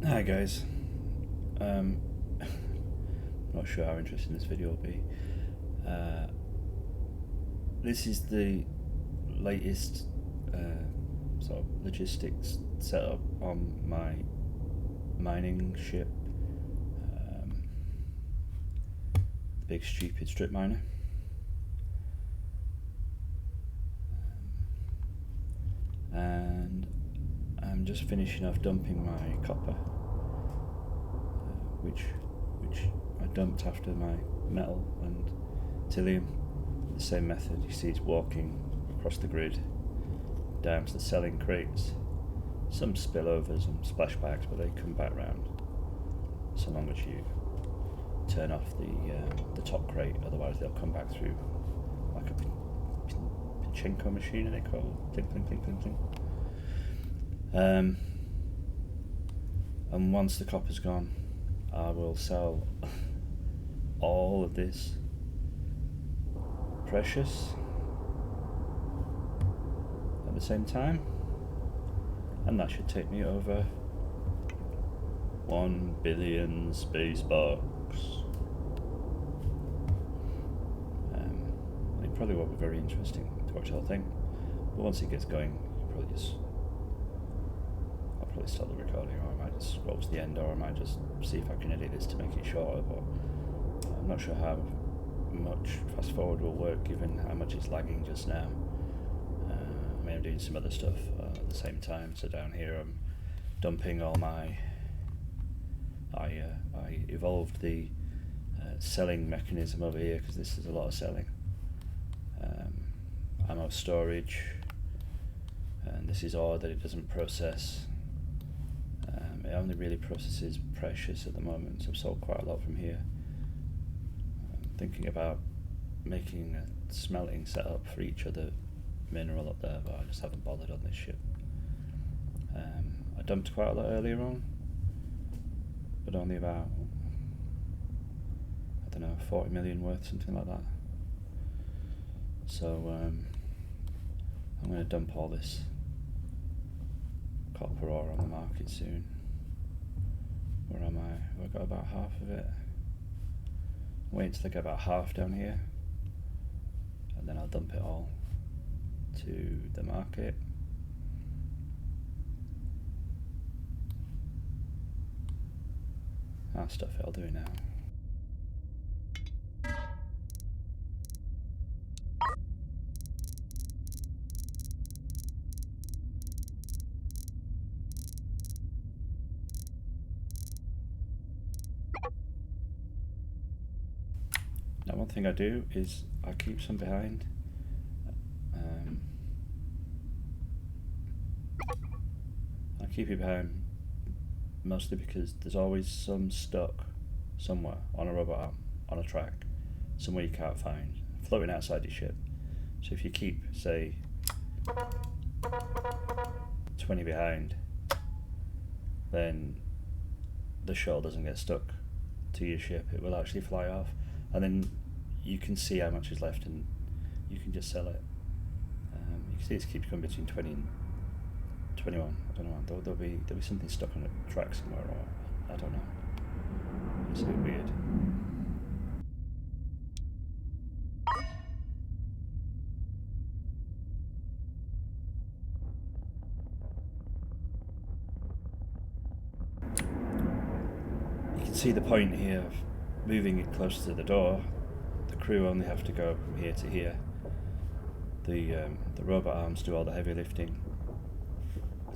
Hi guys, not sure how interesting this video will be. This is the latest sort of logistics setup on my mining ship, the big stupid strip miner. And I'm just finishing off dumping my copper, which I dumped after my metal and thallium. The same method. You see, it's walking across the grid down to the selling crates. Some spillovers and splashbacks, but they come back round so long as you turn off the top crate. Otherwise, they'll come back through like a pachinko machine, they call it. Clink, clink, clink, clink, clink. And once the copper's gone, I will sell all of this precious at the same time, and that should take me over 1 billion spacebucks. It probably won't be very interesting to watch the whole thing, but once it gets going, I'll probably stop the recording, or I might just scroll to the end, or I might just see if I can edit this to make it shorter, but I'm not sure how much fast forward will work given how much it's lagging just now. I mean, I'm doing some other stuff at the same time. So down here I'm dumping all my I evolved the selling mechanism over here, because this is a lot of selling. Ammo storage, and this is ore that it doesn't process. It only really processes precious at the moment, so I've sold quite a lot from here. I'm thinking about making a smelting setup for each other mineral up there, but I just haven't bothered on this ship. I dumped quite a lot earlier on, but only about, I don't know, 40 million worth, something like that. So I'm going to dump all this copper ore on the market soon. Where am I? I've got about half of it. I'm waiting till I get about half down here, and then I'll dump it all to the market. Stuff I'll do now. Now, one thing I do is I keep some behind. I keep it behind mostly because there's always some stuck somewhere on a robot arm, on a track, somewhere you can't find, floating outside your ship. So if you keep, say, 20 behind, then the shuttle doesn't get stuck to your ship. It will actually fly off, and then you can see how much is left, and you can just sell it. You can see it keeps going between 20 and 21. I don't know. There'll be something stuck on a track somewhere, or I don't know. It's a bit weird. You can see the point here of moving it closer to the door. The crew only have to go from here to here. The robot arms do all the heavy lifting.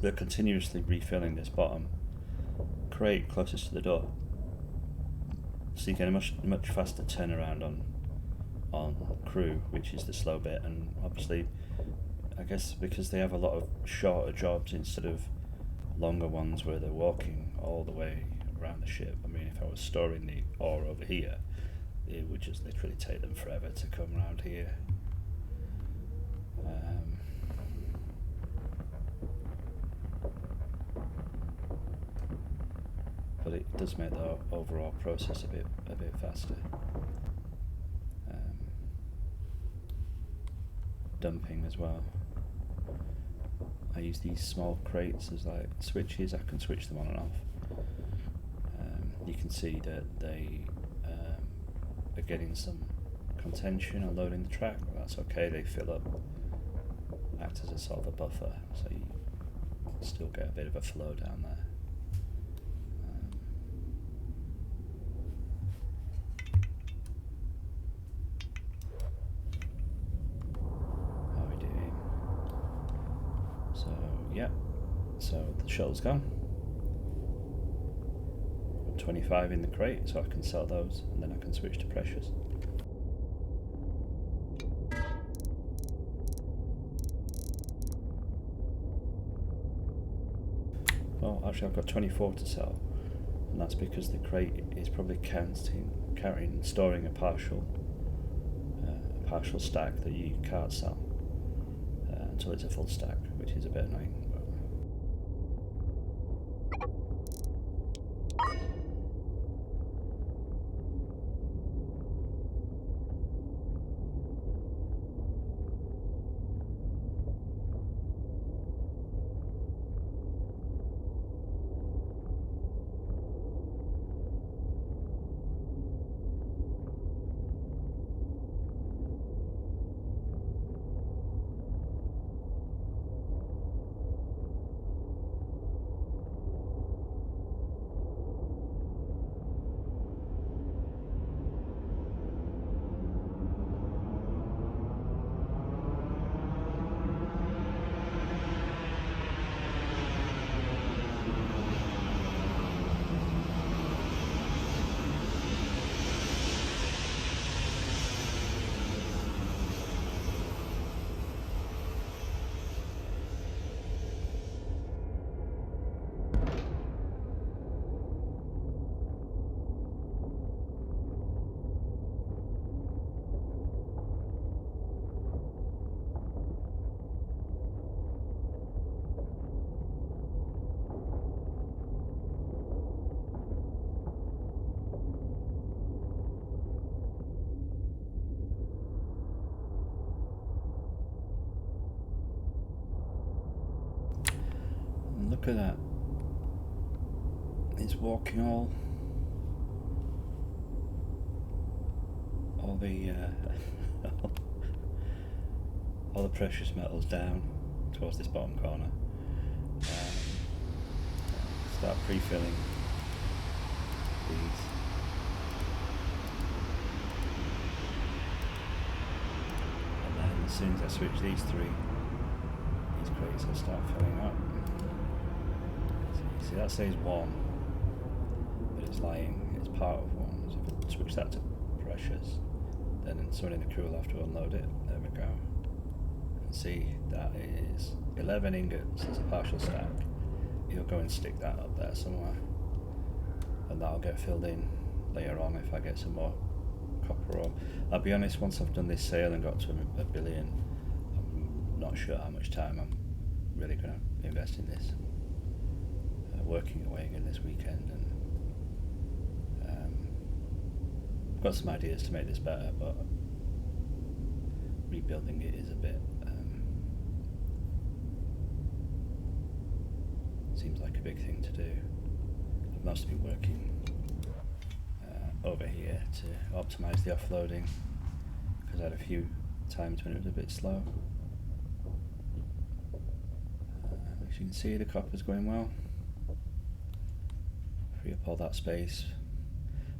They're continuously refilling this bottom crate closest to the door, so you get a much faster turnaround on crew, which is the slow bit. And obviously, I guess because they have a lot of shorter jobs instead of longer ones where they're walking all the way around the ship. I mean, if I was storing the ore over here, it would just literally take them forever to come around here. But it does make the overall process a bit faster. Dumping as well. I use these small crates as like switches. I can switch them on and off. You can see that they are getting some contention unloading the track. That's okay, they fill up, act as a sort of a buffer, so you still get a bit of a flow down there. How are we doing? So, yeah, so the shuttle's gone. 25 in the crate, so I can sell those and then I can switch to precious. Well, actually I've got 24 to sell, and that's because the crate is probably storing a partial stack that you can't sell until it's a full stack, which is a bit annoying. Look at that. It's walking all the all the precious metals down towards this bottom corner. Start pre-filling these. And then as soon as I switch these crates will start filling up. See, that says 1, but it's lying, it's part of 1. So if I switch that to precious, then someone in the crew will have to unload it. There we go. And see, that is 11 ingots, it's a partial stack. He'll go and stick that up there somewhere, and that'll get filled in later on if I get some more copper ore. I'll be honest, once I've done this sale and got to a billion, I'm not sure how much time I'm really going to invest in this. Working away again this weekend, and I've got some ideas to make this better, but rebuilding it is a bit seems like a big thing to do. I've mostly been working over here to optimise the offloading, because I had a few times when it was a bit slow. As you can see, the copper's going well. Free up all that space.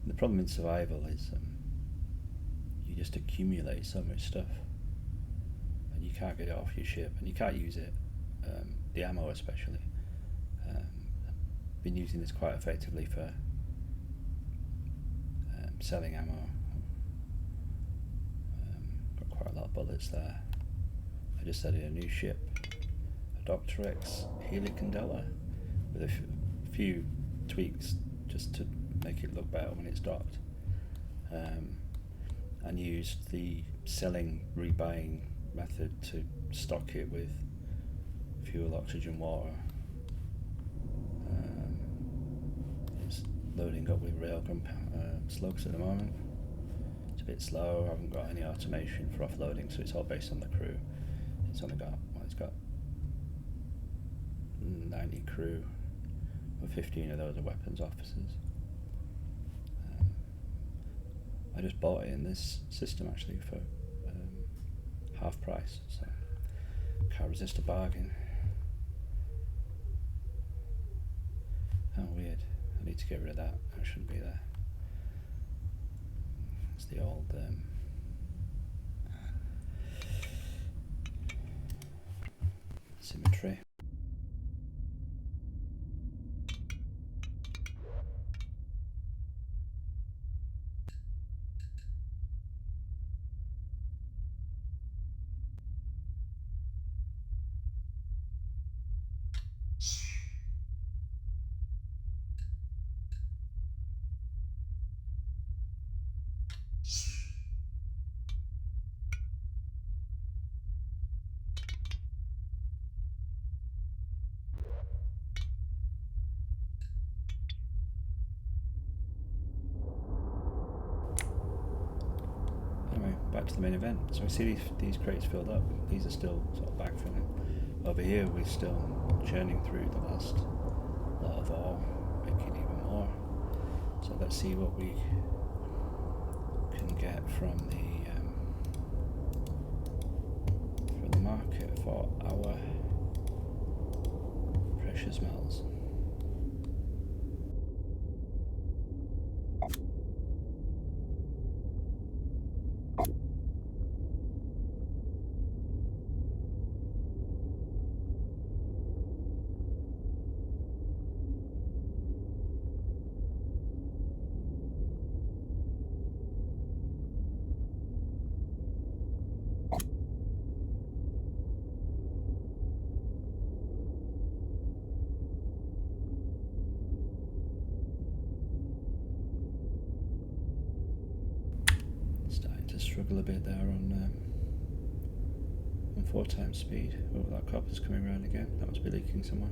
And the problem in survival is you just accumulate so much stuff and you can't get it off your ship and you can't use it, the ammo especially. I've been using this quite effectively for selling ammo. Got quite a lot of bullets there. I just added a new ship, a Dr. X Helicandela, with a few tweaks just to make it look better when it's docked, and used the selling rebuying method to stock it with fuel, oxygen, water. It's loading up with railgun slugs at the moment. It's a bit slow, I haven't got any automation for offloading, so it's all based on the crew. It's only got, well, it's got 90 crew, 15 of those are weapons officers. I just bought it in this system actually for half price, so can't resist a bargain. How weird. I need to get rid of that. That shouldn't be there. It's the old symmetry. Anyway, back to the main event. So we see these crates filled up. These are still sort of backfilling. Over here we're still churning through the last lot of ore, making even more. So let's see what we can get from the market for our precious metals. Struggle a bit there on 4 times speed. Oh, that copper's coming around again. That must be leaking somewhere.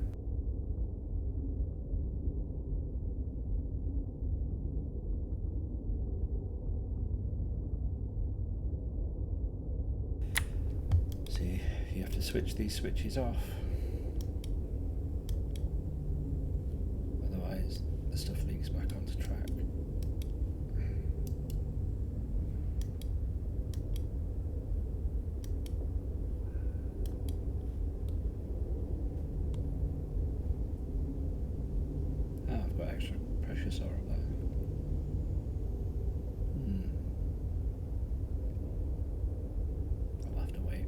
See, you have to switch these switches off. Otherwise, the stuff leaks back onto track. Extra precious ore up there. I'll have to wait.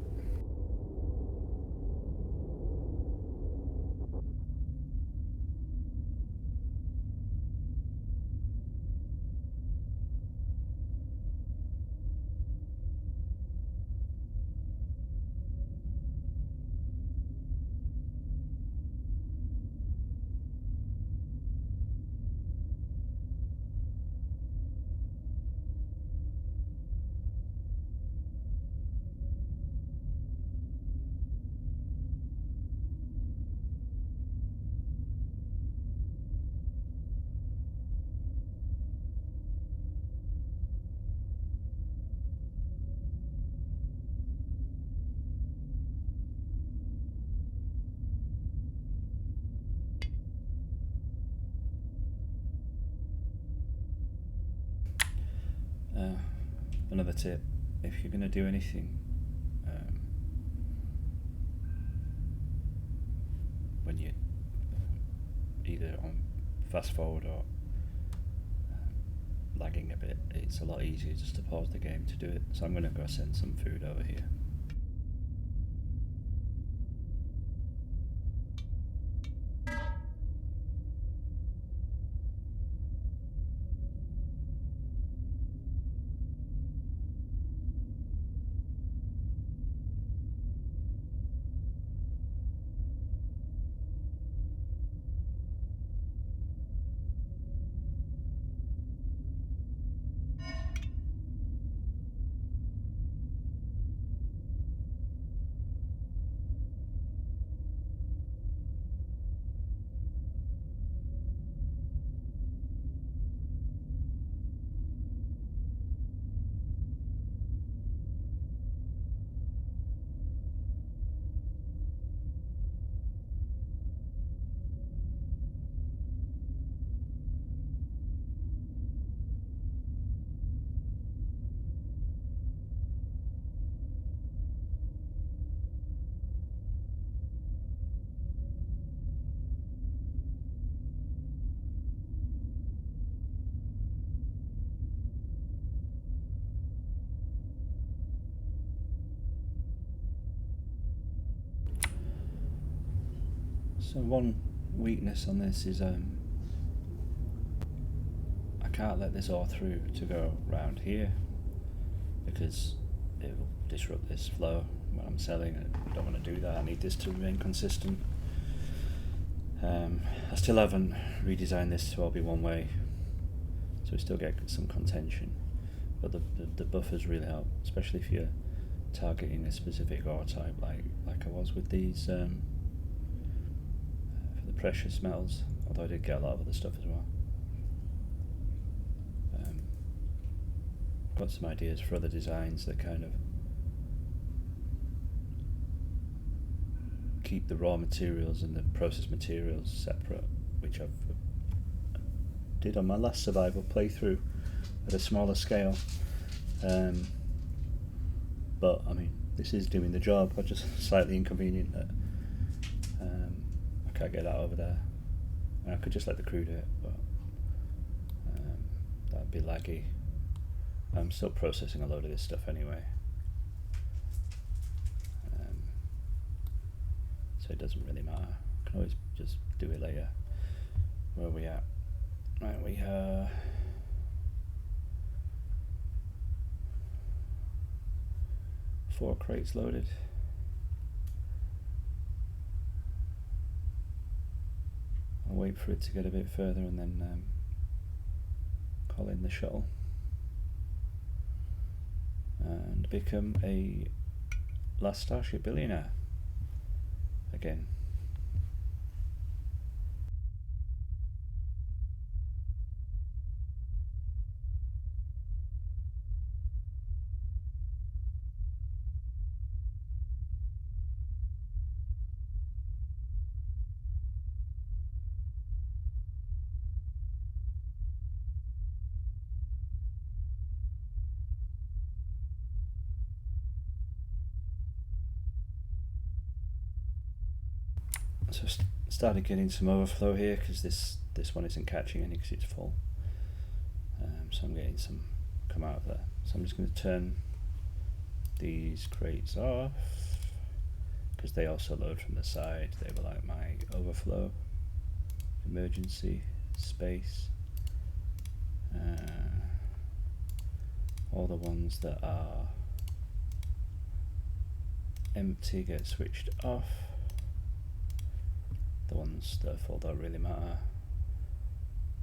Another tip, if you're going to do anything when you're either on fast forward or lagging a bit, it's a lot easier just to pause the game to do it. So I'm going to go send some food over here. So one weakness on this is I can't let this ore through to go round here because it will disrupt this flow when I'm selling. I don't want to do that. I need this to remain consistent. I still haven't redesigned this to all be one way, so we still get some contention, but the buffers really help, especially if you're targeting a specific ore type like I was with these for the precious metals, although I did get a lot of other stuff as well. Got some ideas for other designs that kind of keep the raw materials and the processed materials separate, which I did on my last survival playthrough at a smaller scale. But I mean, this is doing the job. I'm just slightly inconvenient that I can't get that over there. I could just let the crew do it, but that'd be laggy. I'm still processing a load of this stuff anyway, so it doesn't really matter. I can always just do it later. Where are we at? Right, we are 4 crates loaded. I'll wait for it to get a bit further and then call in the shuttle and become a Last Starship billionaire again. So started getting some overflow here because this one isn't catching any because it's full. So I'm getting some come out of there. So I'm just going to turn these crates off because they also load from the side. They were like my overflow, emergency, space. All the ones that are empty get switched off. The ones that are full don't really matter.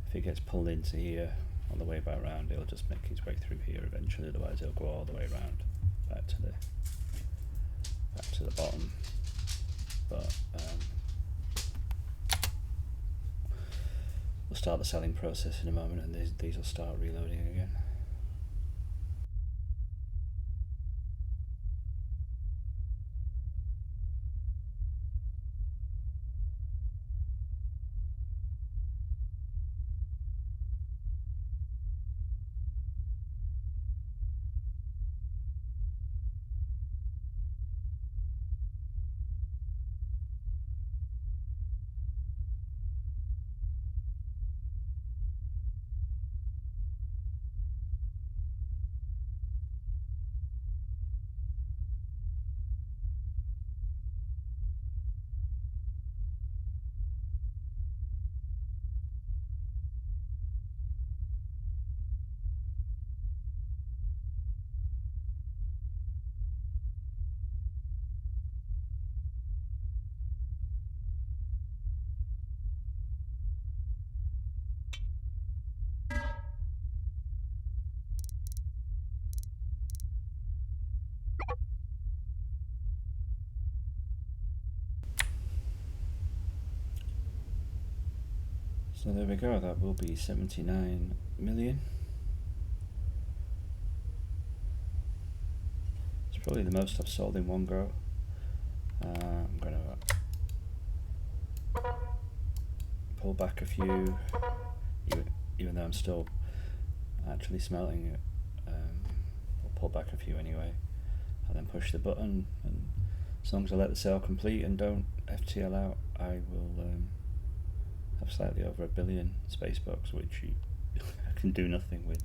If it gets pulled into here on the way back round, it'll just make its way through here eventually, otherwise it'll go all the way around back to the bottom. But we'll start the selling process in a moment and these will start reloading again. So there we go, that will be 79 million. It's probably the most I've sold in one go. I'm going to pull back a few, even though I'm still actually smelting it. I'll pull back a few anyway, and then push the button, and as long as I let the sale complete and don't FTL out, I will have slightly over 1 billion spacebucks, which I can do nothing with.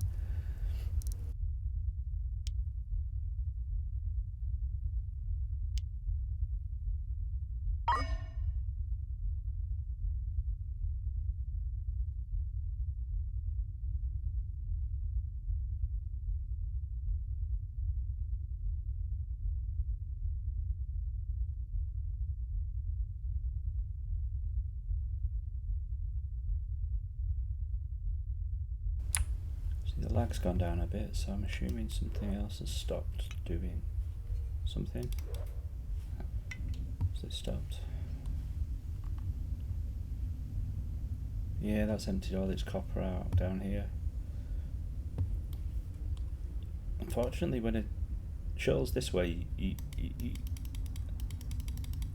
lag's gone down a bit, so I'm assuming something else has stopped doing something. So it stopped. Yeah, that's emptied all its copper out down here. Unfortunately, when it shows this way, you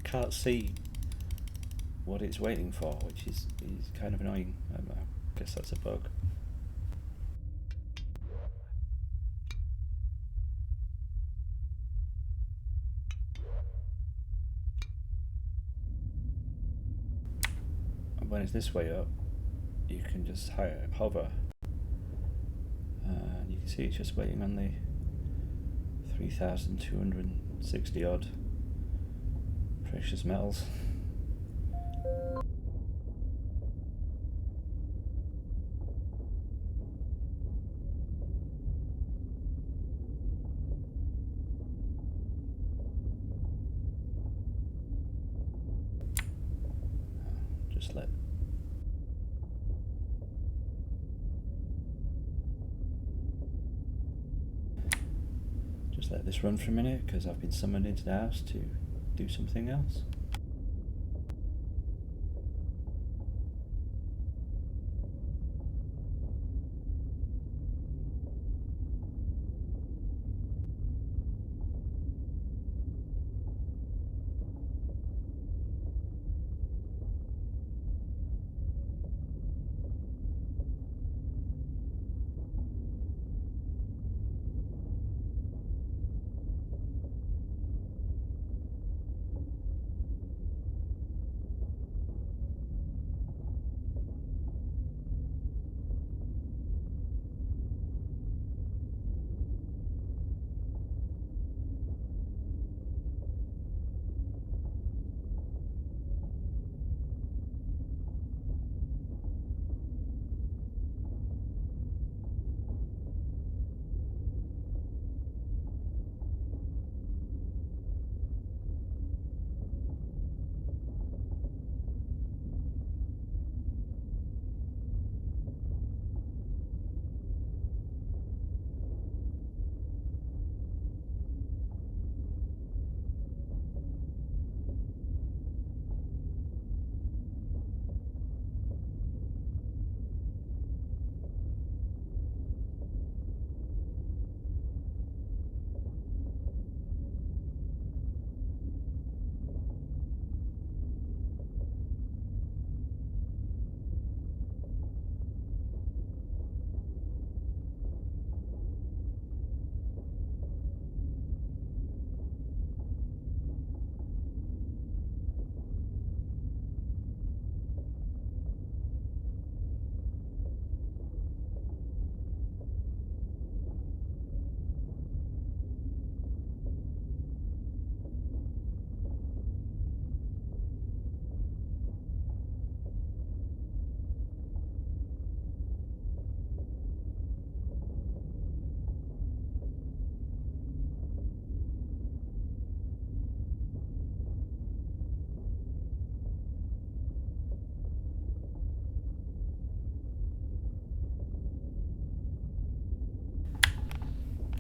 can't see what it's waiting for, which is kind of annoying. I guess that's a bug. And when it's this way up, you can just hover, and you can see it's just waiting on the 3,260 odd precious metals. Just let this run for a minute, because I've been summoned into the house to do something else.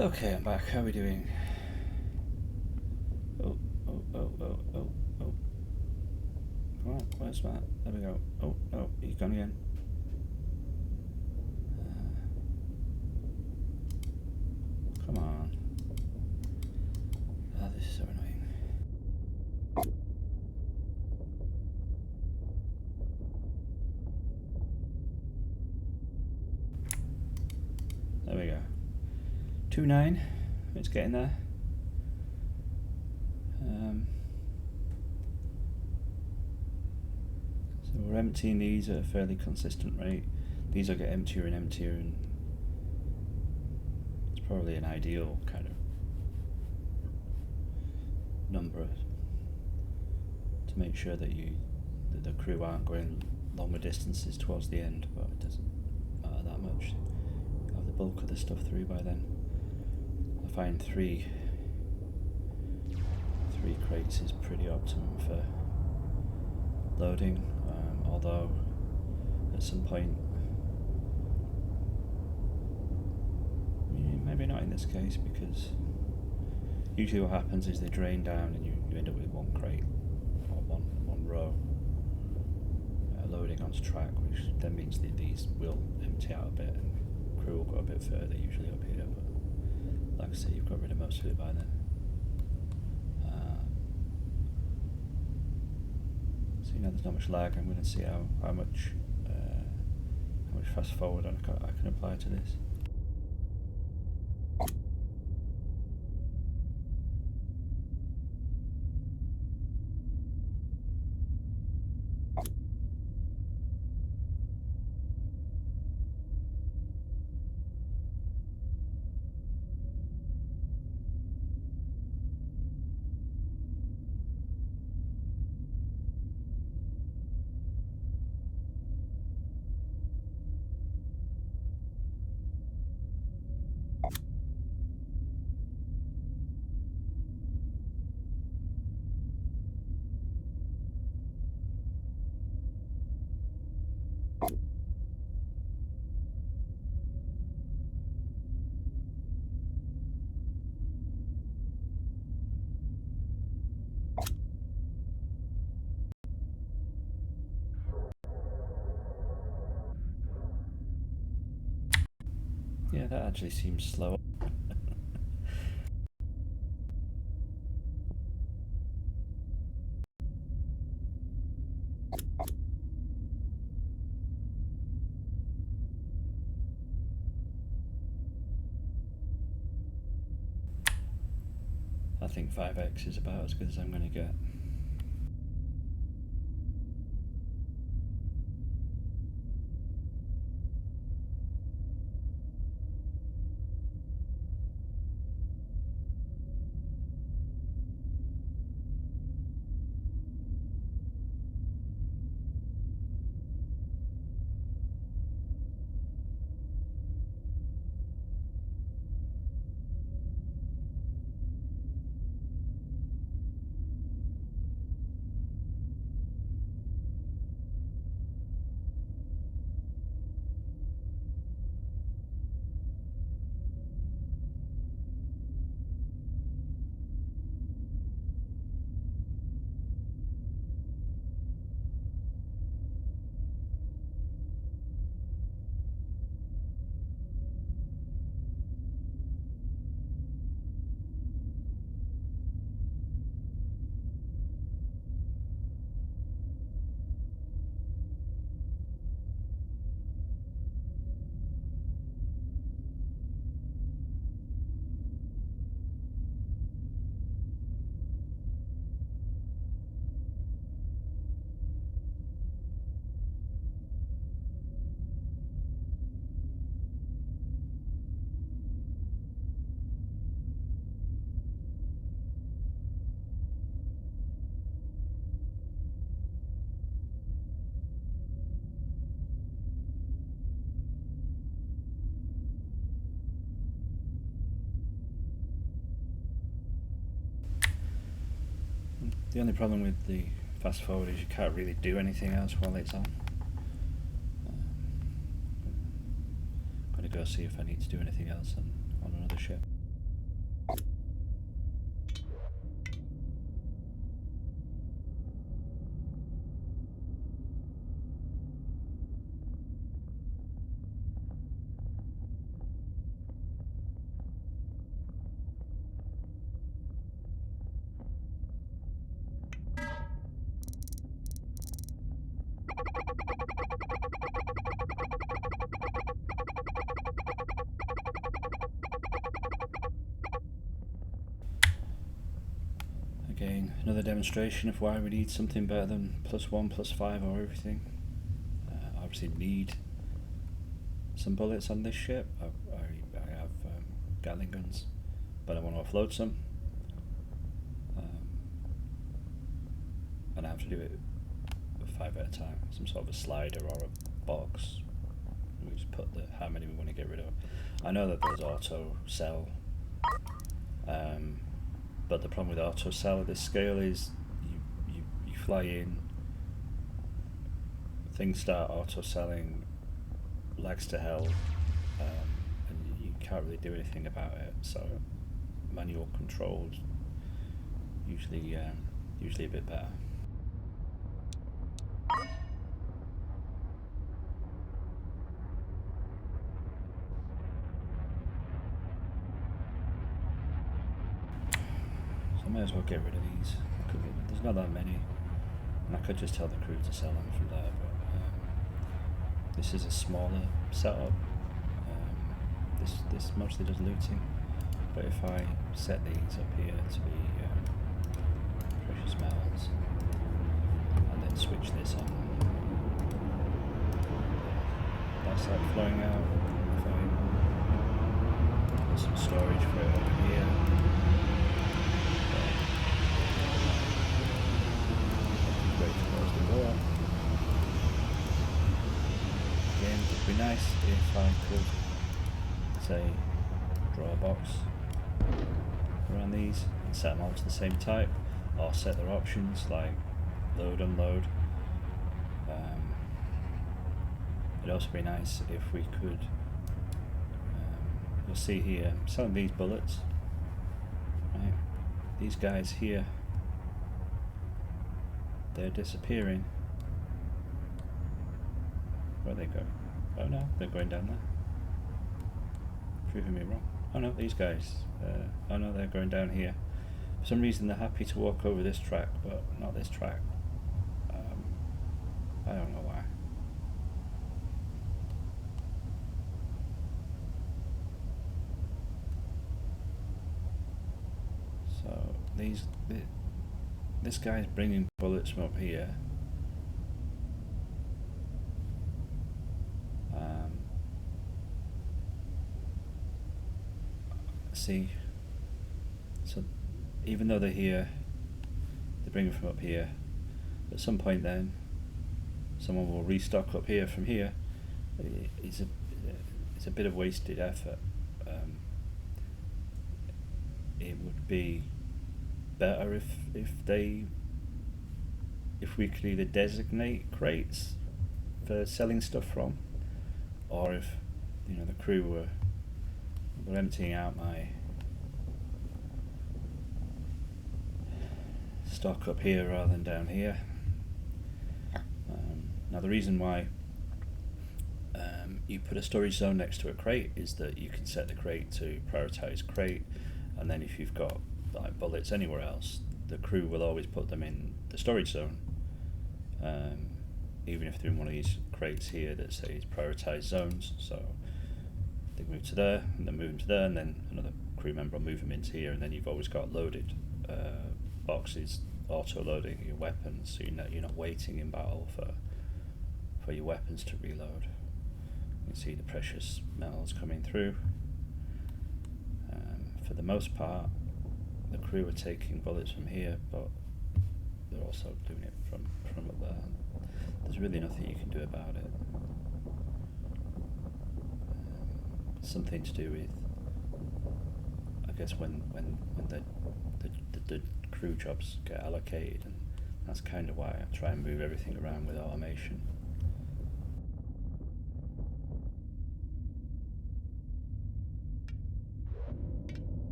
Okay, I'm back. How are we doing? Oh. Come on, where's Matt? There we go. Oh, no, he's gone again. Come on. Oh, this is so annoying. There we go. 2.9. It's getting there. So we're emptying these at a fairly consistent rate. These will get emptier and emptier, and it's probably an ideal kind of number to make sure that the crew aren't going longer distances towards the end, but it doesn't matter that much. You'll have the bulk of the stuff through by then. I find three crates is pretty optimum for loading, although at some point maybe not in this case, because usually what happens is they drain down and you end up with one crate or one row loading onto track, which then means that these will empty out a bit and crew will go a bit further, usually up here, but like I say, you've got rid of most of it by then. So there's not much lag. I'm going to see how much fast forward I can apply to this. Yeah, that actually seems slow. I think 5x is about as good as I'm going to get. The only problem with the fast forward is you can't really do anything else while it's on. I'm going to go see if I need to do anything else on another ship. Again, another demonstration of why we need something better than +1, +5 or everything. Obviously need some bullets on this ship. I have Gatling guns, but I want to offload some. And I have to do it 5 at a time. Some sort of a slider or a box. We just put how many we want to get rid of. I know that there's auto sell. But the problem with auto sell at this scale is you fly in, things start auto selling, lags to hell, and you can't really do anything about it. So manual controls usually a bit better. So I may as well get rid of these. There's not that many, and I could just tell the crew to sell them from there. But this is a smaller setup. This mostly does looting. But if I set these up here to be precious metals, and then switch this on, that's like flowing out. Fine. Put some storage for it over here. Great to close the door. Again, it would be nice if I could, say, draw a box around these and set them all to the same type, or set their options like load, unload. It'd also be nice if we could, you'll see here, some of these bullets, right? These guys here, they're disappearing. Where they go? Oh no, they're going down there. Proving me wrong. Oh no, these guys. Oh no, they're going down here. For some reason they're happy to walk over this track, but not this track. I don't know why. So this guy's bringing bullets from up here. See, so even though they're here, they bring them from up here. At some point then, someone will restock up here from here. It's a bit of wasted effort. It would be better if we could either designate crates for selling stuff from, or if the crew were emptying out my stock up here rather than down here. Now the reason why you put a storage zone next to a crate is that you can set the crate to prioritize crate, and then if you've got like bullets anywhere else, the crew will always put them in the storage zone, even if they're in one of these crates here that says prioritized zones. So they move to there, and then move them to there, and then another crew member will move them into here, and then you've always got loaded boxes auto-loading your weapons, so you're not waiting in battle for your weapons to reload. You can see the precious metals coming through. For the most part, the crew are taking bullets from here, but they're also doing it from up there. There's really nothing you can do about it. Something to do with, I guess, when the crew jobs get allocated, and that's kind of why I try and move everything around with automation.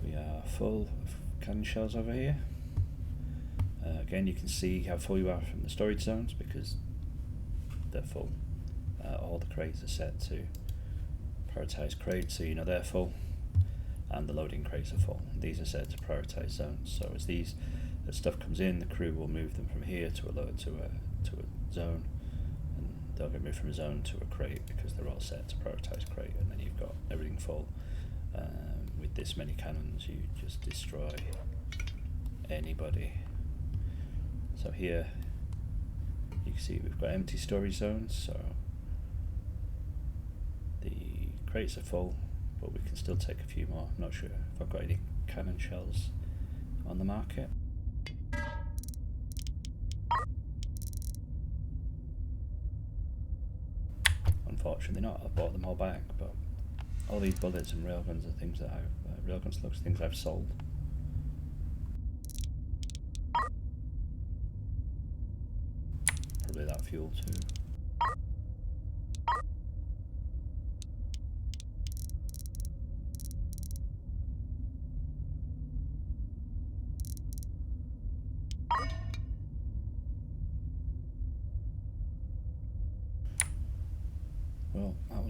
We are full of cannon shells over here. Again, you can see how full you are from the storage zones because they're full. All the crates are set to prioritize crates, so they're full, and the loading crates are full. These are set to prioritize zones, so as stuff comes in, the crew will move them from here to a zone, and they'll get moved from a zone to a crate because they're all set to prioritize crate, and then you've got everything full. With this many cannons, you just destroy anybody. So here you can see we've got empty storage zones, so the crates are full, but we can still take a few more. I'm not sure if I've got any cannon shells on the market. Unfortunately not, I've bought them all back, but all these bullets and railguns are things that railgun slugs, things I've sold. Probably that fuel too.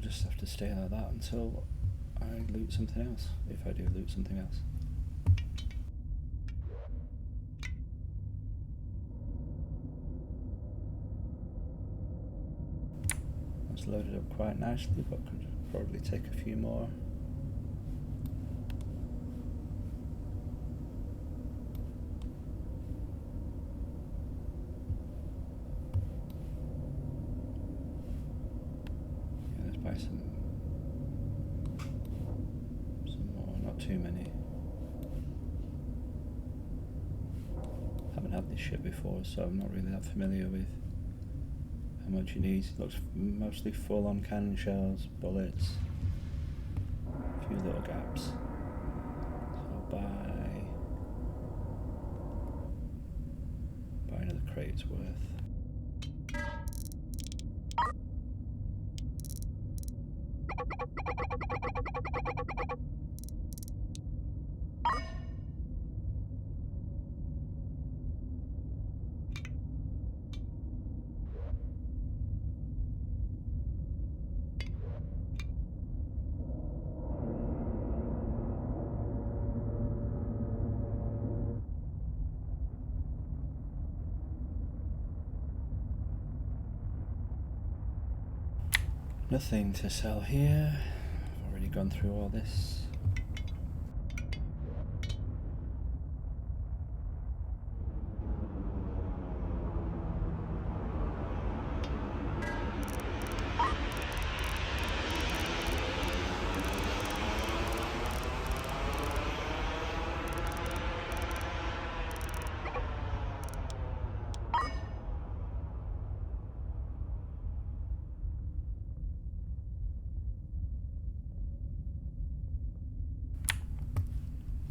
just have to stay like that until I loot something else, if I do loot something else. That's loaded up quite nicely, but could probably take a few more. Yeah, let's buy some more, not too many. Haven't had this ship before, so I'm not really that familiar with how much you need. It looks mostly full on cannon shells, bullets, a few little gaps. So I'll buy another crate's worth. Nothing to sell here. I've already gone through all this.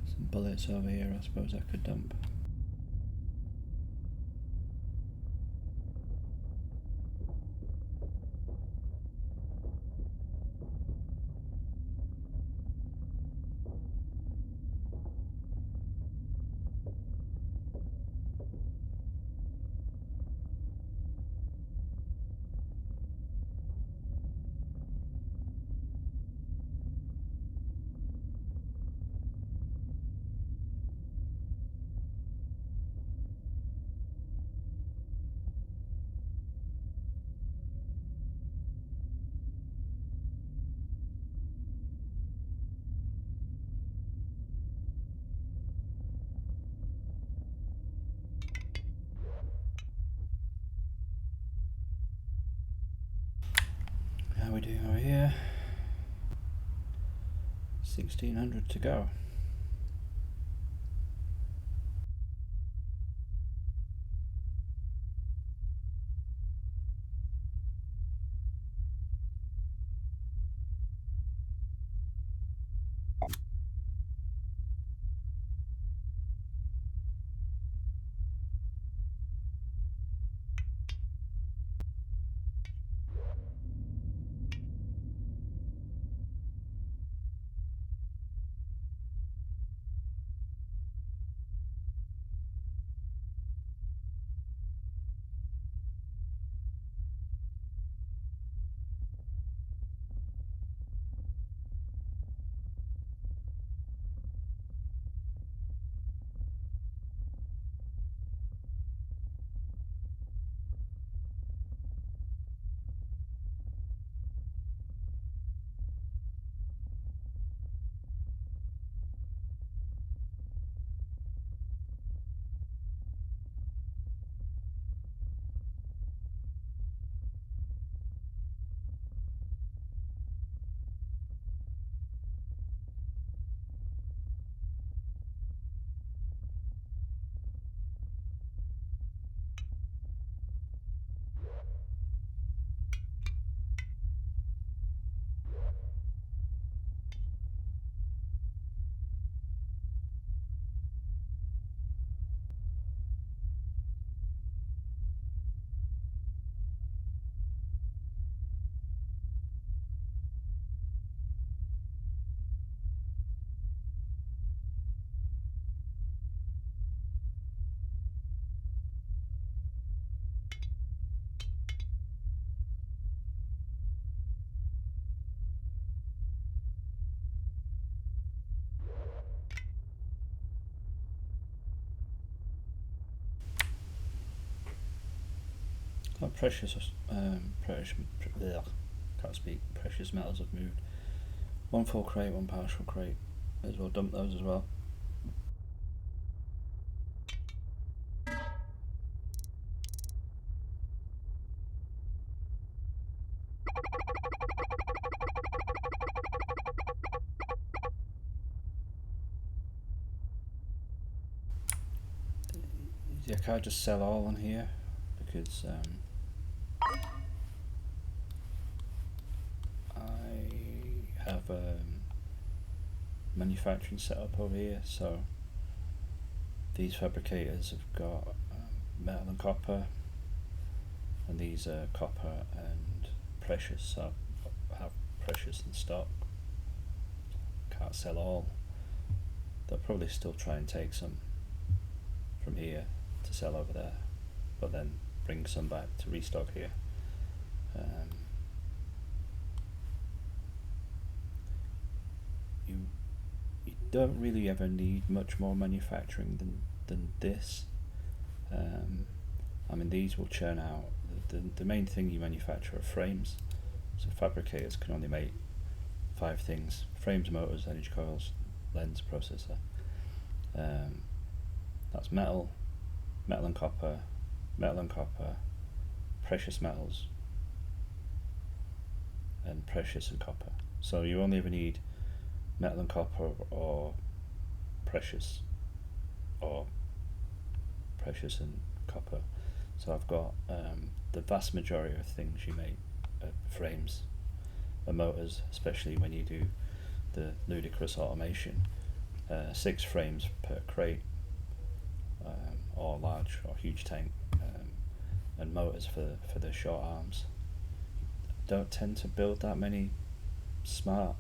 Some bullets over here, I suppose I could dump. How are we doing over here? 1600 to go. can't speak. Precious metals have moved. One full crate, one partial crate. May as well dump those as well. Yeah, I can't just sell all on here because I have manufacturing set up over here, so these fabricators have got metal and copper, and these are copper and precious, so I have precious in stock. Can't sell all. They'll probably still try and take some from here to sell over there, but then bring some back to restock here. You don't really ever need much more manufacturing than this. I mean, these will churn out. The main thing you manufacture are frames, so fabricators can only make 5 things: frames, motors, energy coils, lens, processor. That's metal and copper, precious metals, and precious and copper. So you only ever need metal and copper, or precious and copper. So I've got the vast majority of things you make frames and motors, especially when you do the ludicrous automation. 6 frames per crate, or large or huge tank, and motors for the short arms. Don't tend to build that many smart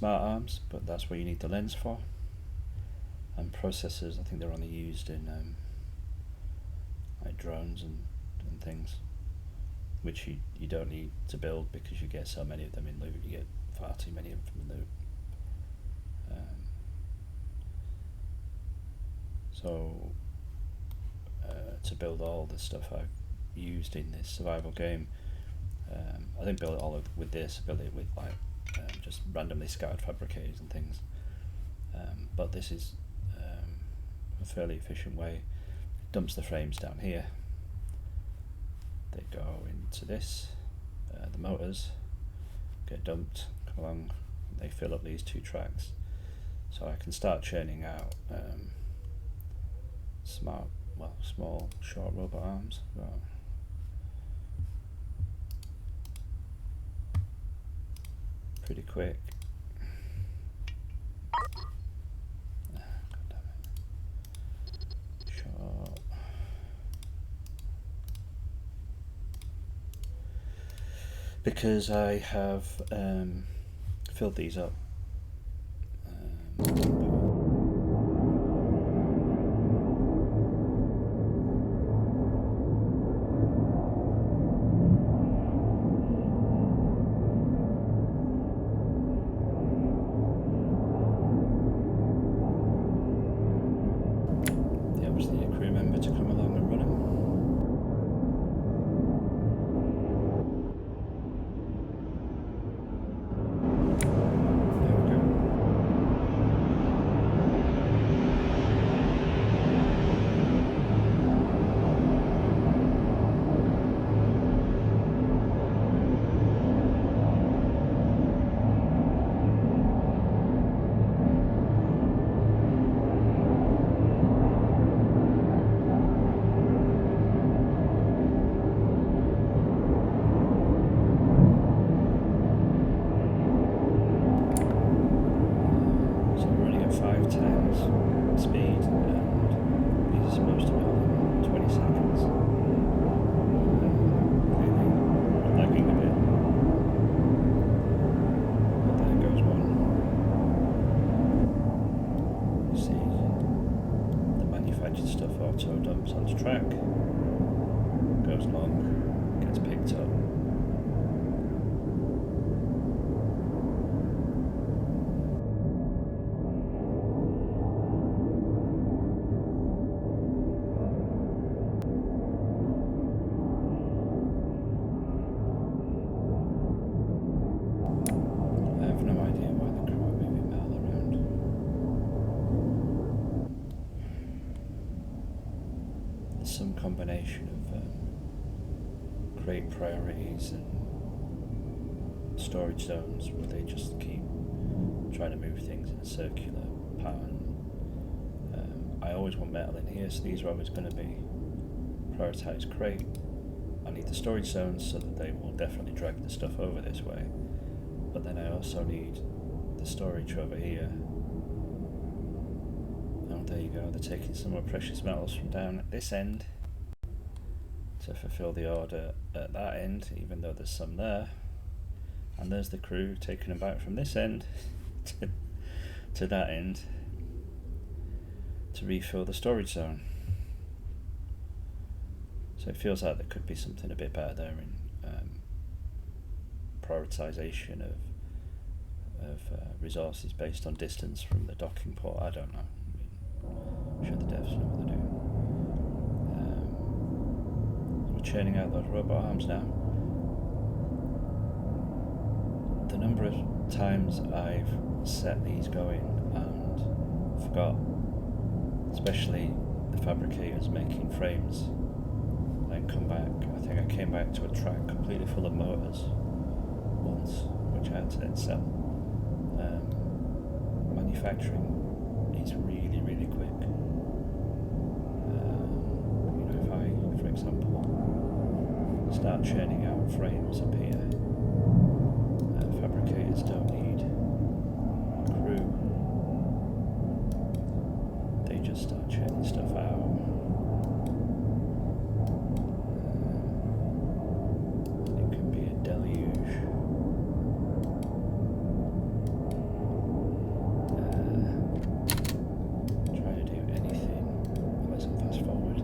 arms, but that's what you need the lens for. And processors, I think they're only used in like drones and things, which you don't need to build because you get so many of them in loot. You get far too many of them from loot. So to build all the stuff I've used in this survival game, I didn't build it all with this. I built it with like just randomly scattered fabricators and things. But this is a fairly efficient way. It dumps the frames down here. They go into this. The motors get dumped, come along, they fill up these 2 tracks. So I can start churning out small, short robot arms. Well, pretty quick. God damn it. Short. Because I have filled these up. Obviously a crew member to come along and run them. Speed, and these are supposed to be on 20 seconds. Clearly lagging a bit. But there goes one. You see the manufactured stuff auto dumps onto track, goes along, gets picked up. combination of crate priorities and storage zones where they just keep trying to move things in a circular pattern. I always want metal in here, so these are always going to be prioritised crate. I need the storage zones so that they will definitely drag the stuff over this way, but then I also need the storage over here. Oh, there you go, they're taking some more precious metals from down at this end to fulfill the order at that end, even though there's some there. And there's the crew taking them back from this end to that end to refill the storage zone. So it feels like there could be something a bit better there in prioritisation of resources based on distance from the docking port. I don't know. I'm sure the devs know what they're doing. We're churning out those robot arms now. The number of times I've set these going and forgot, especially the fabricators making frames, then come back. I think I came back to a track completely full of motors once, which I had to then sell. Manufacturing is really, really quick. If I, for example, start churning out frames up here, fabricators don't need crew. They just start churning stuff out. It can be a deluge. Try to do anything unless I fast forward.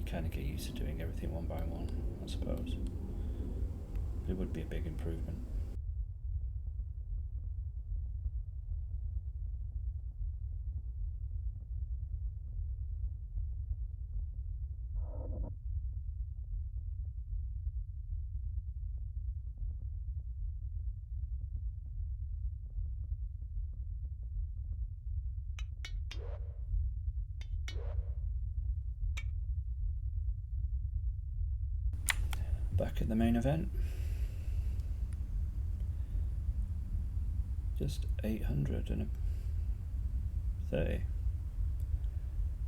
Kind of get used to doing everything one by one, I suppose. It would be a big improvement. Back at the main event. Just 830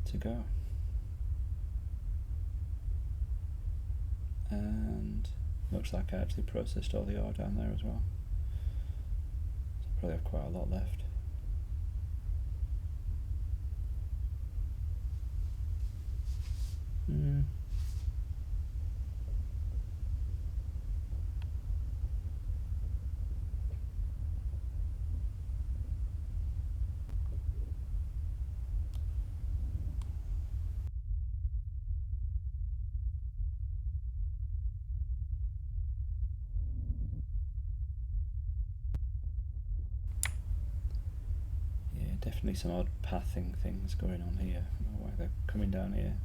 to go. And looks like I actually processed all the ore down there as well. So I probably have quite a lot left. definitely some odd pathing things going on here. I don't know why they're coming down here.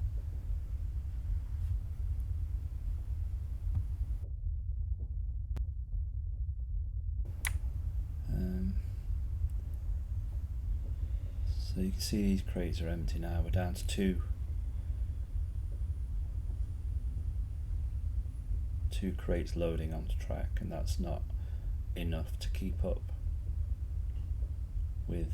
So you can see these crates are empty now. We're down to two crates loading onto track, and that's not enough to keep up with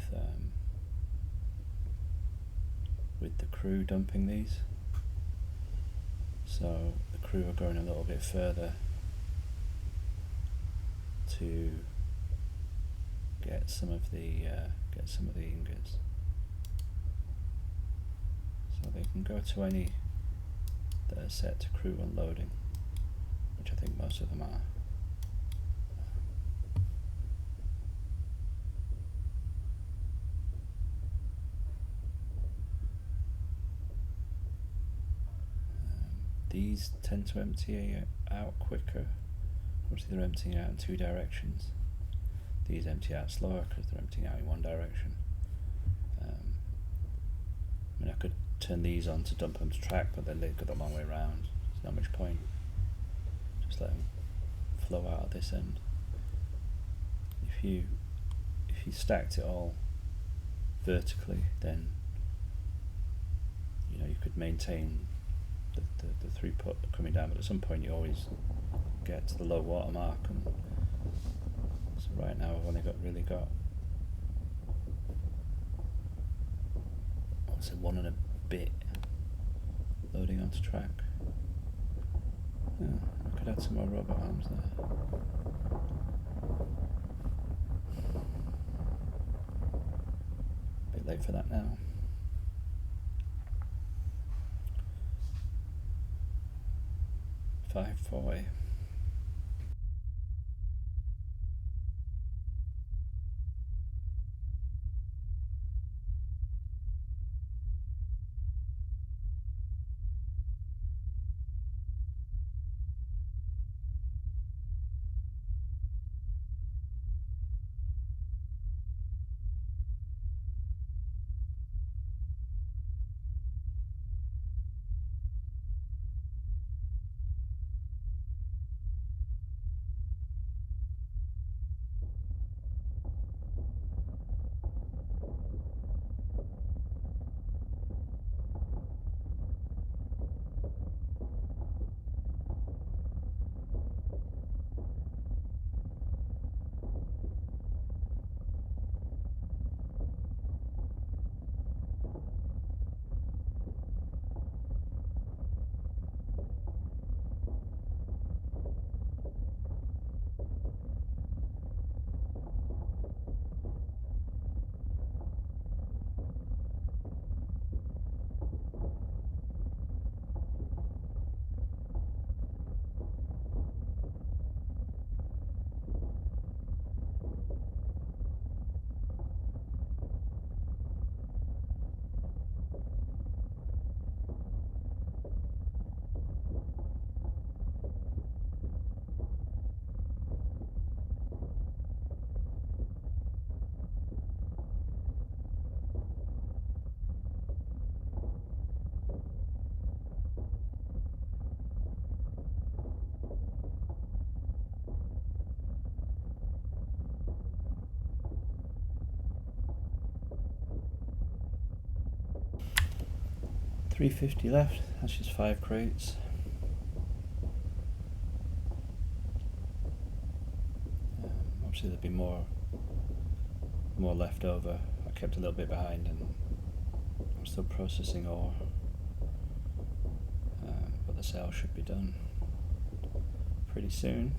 the crew dumping these. So the crew are going a little bit further to get some of the ingots, so they can go to any that are set to crew unloading, which I think most of them are. These tend to empty out quicker. Obviously they're emptying out in two directions. These empty out slower because they're emptying out in one direction. I mean, I could turn these on to dump them to track, but then they'd go the long way around. There's not much point. Just let them flow out of this end. If you stacked it all vertically, then you could maintain the throughput coming down, but at some point you always get to the low water mark, and so right now I've only really got I would say 1 and a bit loading onto track. Yeah, I could add some more robot arms there. Bit late for that now. $5.40. $3.50 left. That's just 5 crates. Obviously there'll be more left over. I kept a little bit behind, and I'm still processing ore, but the sale should be done pretty soon.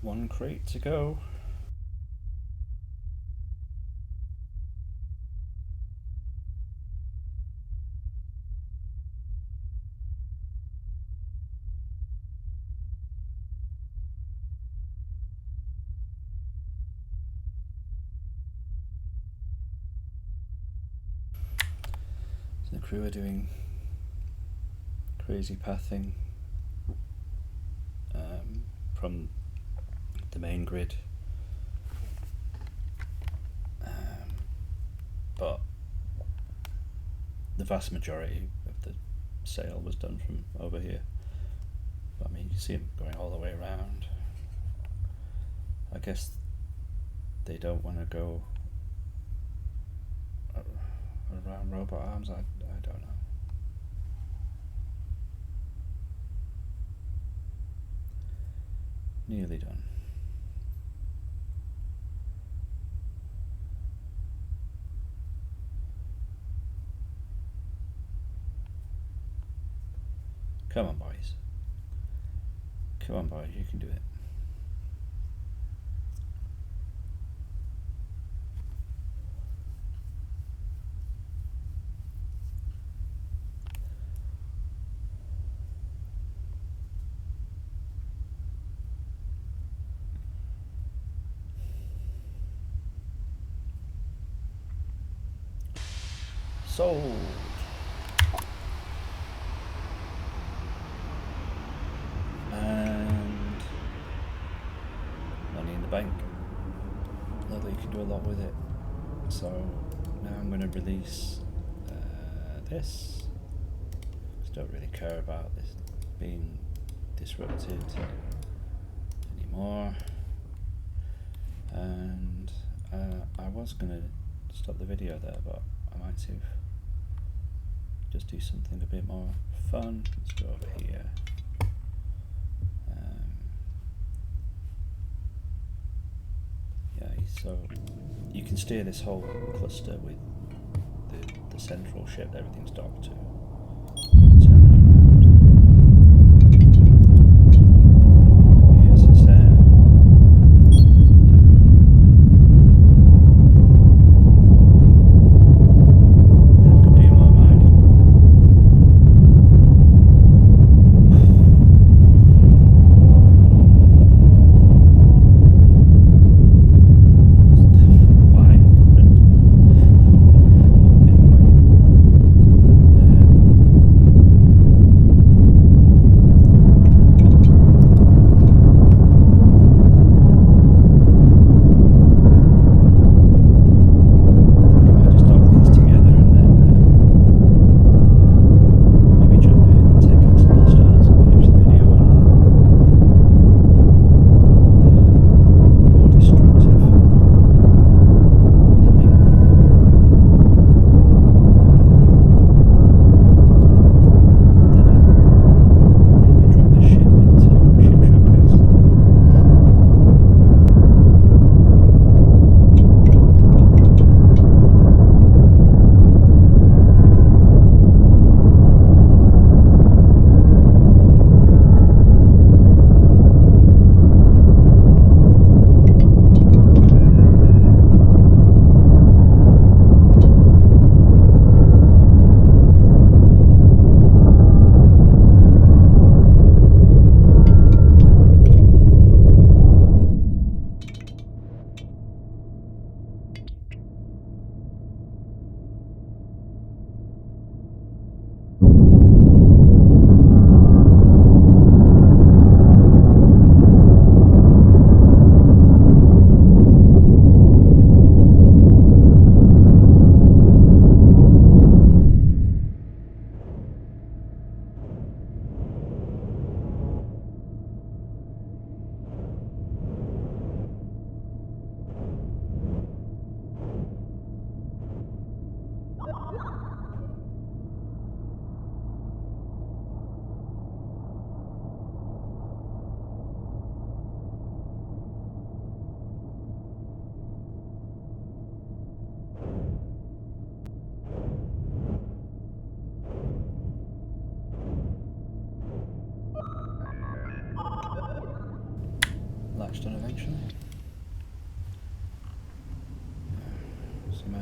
One crate to go. The crew are doing crazy pathing from the main grid, but the vast majority of the sail was done from over here. But, I mean, you see them going all the way around. I guess they don't want to go around robot arms. I don't know. Nearly done. Come on, boys. Come on, boys, you can do it. Sold. And money in the bank. Not that you can do a lot with it. So now I'm going to release this. Just don't really care about this being disrupted anymore. And I was going to stop the video there, but I might see if just do something a bit more fun. Let's go over here. Yeah, so you can steer this whole cluster with the central ship that everything's docked to.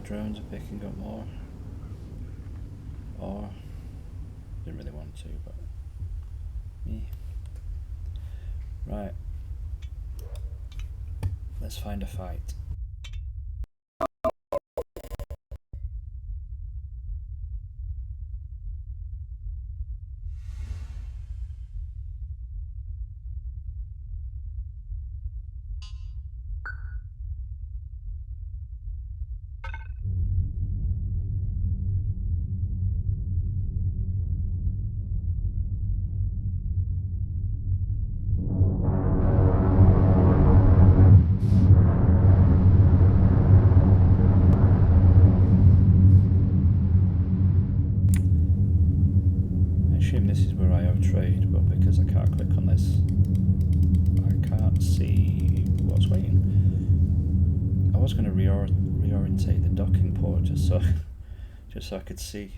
drones are picking up more. Or didn't really want to, but me. Right. Let's find a fight. This is where I have trade, but because I can't click on this, I can't see what's waiting. I was going to reorientate the docking port just so I could see,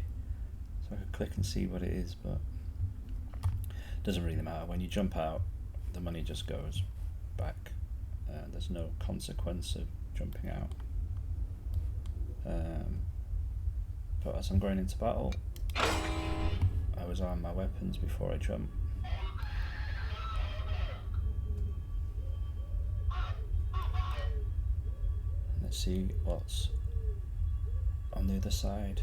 so I could click and see what it is, but it doesn't really matter. When you jump out, the money just goes back. There's no consequence of jumping out. But as I'm going into battle, I was arming my weapons before I jump. Let's see what's on the other side.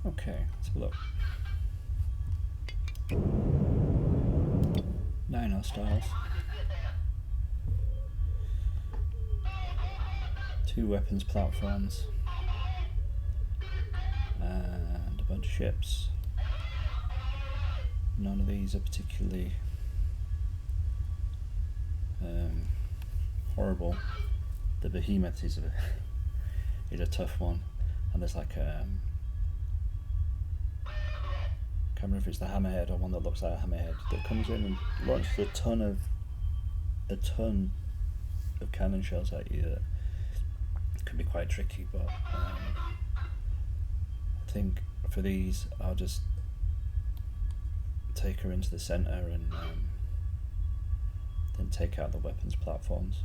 Okay, let's have a look. 9 hostiles. 2 weapons platforms. And a bunch of ships. None of these are particularly horrible. The behemoth is a tough one, and there's like can't remember if it's the hammerhead or one that looks like a hammerhead that comes in and launches a ton of cannon shells at you. That can be quite tricky, but I think for these I'll just take her into the centre and then take out the weapons platforms.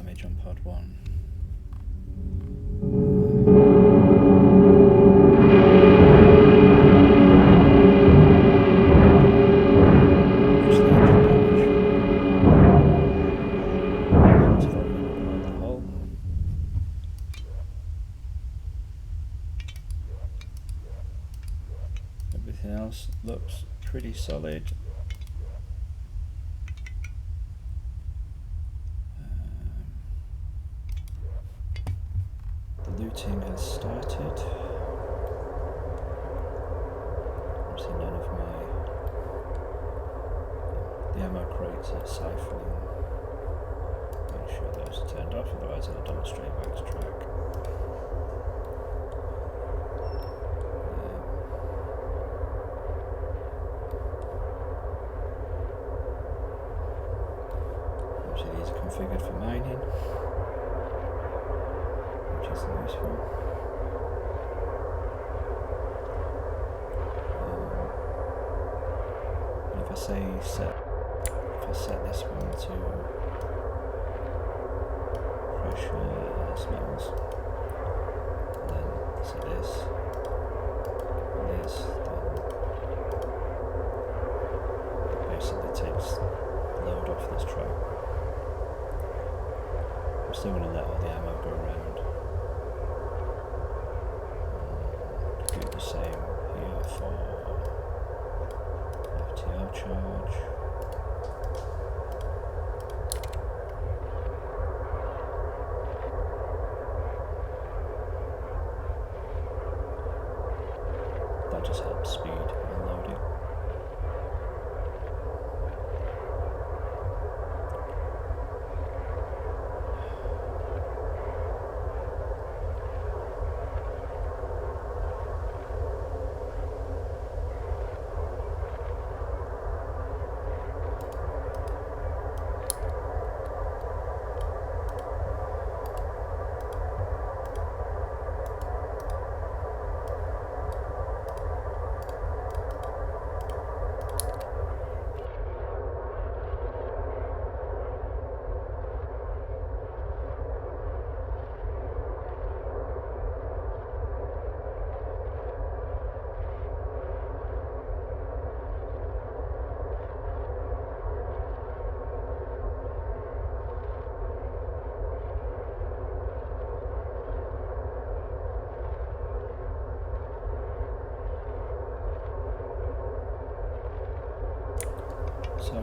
damage on pod 1. Everything else looks pretty solid. The looting has started. Obviously none of the ammo crates are siphoning. Make sure those are turned off, otherwise I'll dump straight back to track. Obviously these are configured for mining, which is useful. If I set this one to precious metals, and then set this and this, then it basically takes the load off this track. I'm still going to let all the ammo go around. Do the same here for FTL charge. That just helps speed unloading. So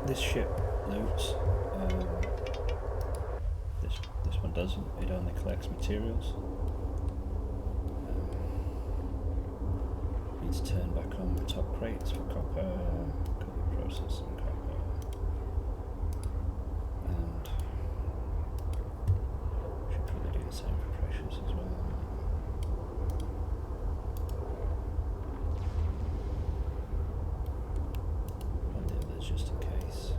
this ship loots. This one doesn't. It only collects materials. Need to turn back on the top crates for copper, processing copper, and should probably do the same for precious as well. Just in case.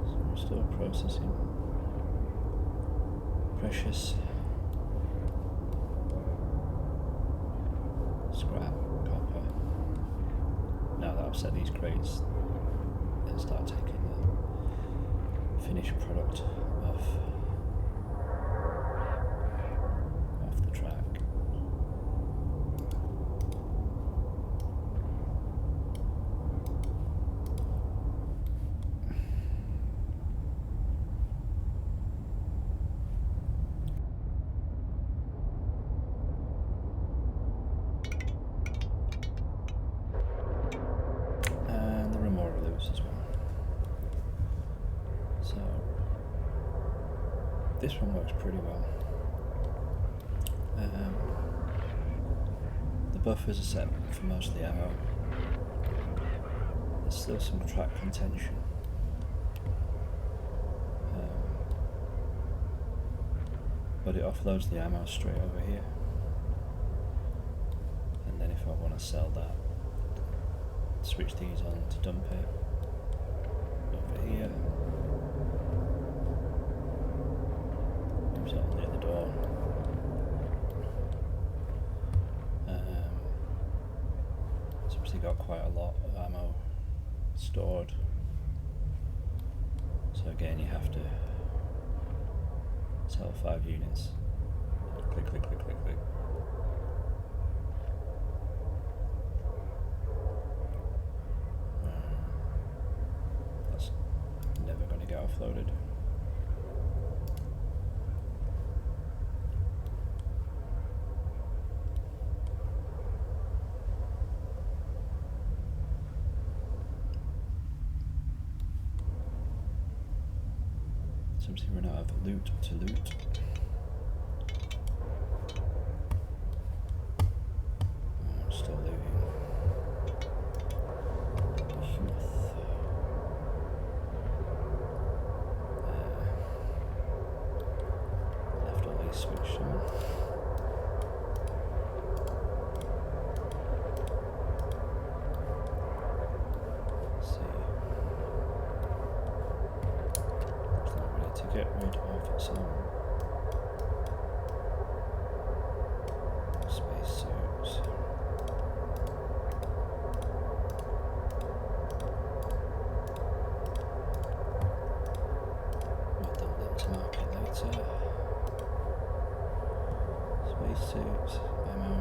So we're still processing precious scrap copper. Now that I've set these crates, then start taking the finished product off the track. As well. So this one works pretty well. The buffers are set for mostly ammo. There's still some track contention. but it offloads the ammo straight over here. And then if I want to sell that, switch these on to dump it over here. Moves it on near the door. It's obviously got quite a lot of ammo stored. So again, you have to sell 5 units. Click, click, click, click, click. That's never going to get offloaded. Obviously run out of loot to loot. I'm still looting. Left all these switched on. Get rid of some space suits. We'll dump them to market later. Space suits, ammo.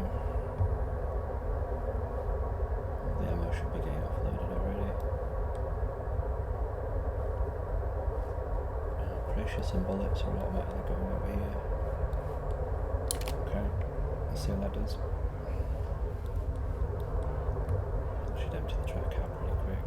The ammo should be getting offloaded already. Precious and bullets are automatically going over here. Okay, let's see how that does. Should empty the track out pretty quick.